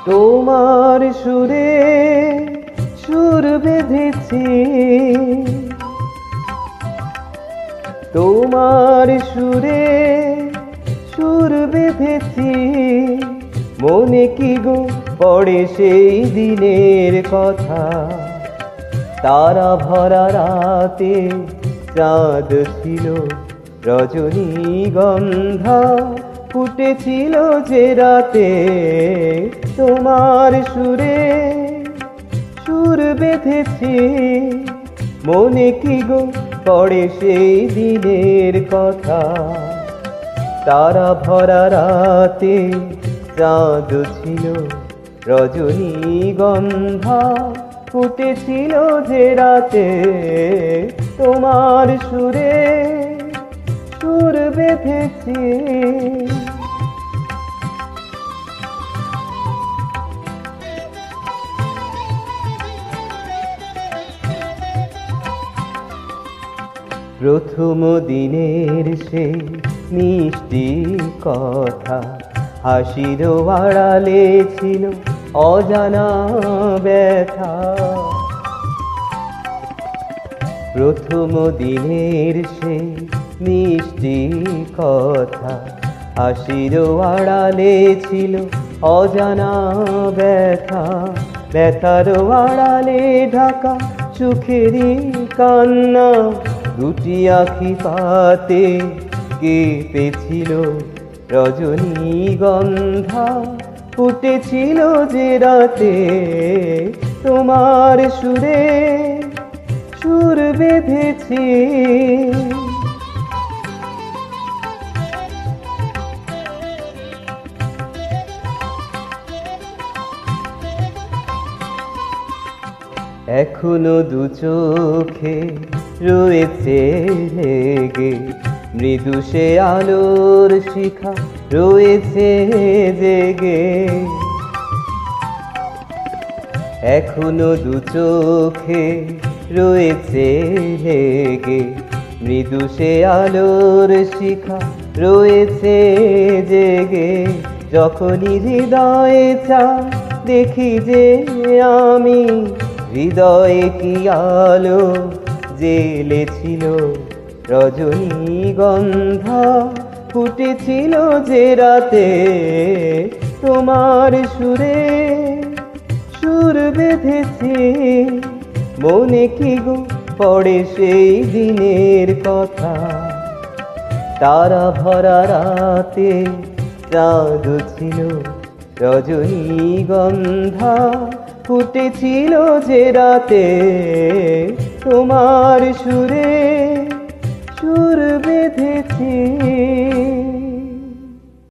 তোমার সুরে সুর বেঁধেছি, তোমার সুরে সুর বেঁধেছি। মনে কি গো পড়ে সেই দিনের কথা, তারা ভরা রাতে চাঁদ ছিল রজনীগন্ধা ফুটেছিল যে রাতে। তোমার সুরে সুর বেঁধেছি, মনে কি গো পড়ে সেই দিনের কথা, তারা ভরা রাতে চাঁদ ছিল রজনীগন্ধা ফুটেছিল যে রাতে। তোমার সুরে সুর বেঁধেছি। প্রথম দিনের সেই মিষ্টি কথা, হাসির আড়ালে ছিল অজানা ব্যথা। প্রথম দিনের সেই মিষ্টি কথা, হাসির আড়ালে ছিল অজানা ব্যথা। ব্যথার আড়ালে ঢাকা সুখেরই কান্না, দুটি আখি পাতে কেঁপেছিল রজনীগন্ধা ফুটেছিল যে রাতে। তোমার সুরে সুর বেঁধেছি। এখনো দু চোখে রয়েছে লেগে মৃদু সে আলোর শিখা রয়েছে জেগে। এখনো দু চোখে রয়েছে লেগে মৃদু সে আলোর শিখা রয়েছে জেগে। যখনই হৃদয়ে চাই দেখি যে আমি, হৃদয়ে কি আলো জেলেছিল রজনীগন্ধা ফুটেছিল যে রাতে। তোমার সুরে সুর বেঁধেছি, মনে কি গো পড়ে সেই দিনের কথা, তারা ভরা রাতে চাঁদ ছিল রজনীগন্ধা ফুটেছিল যে রাতে। তোমার সুরে সুর বেঁধেছি।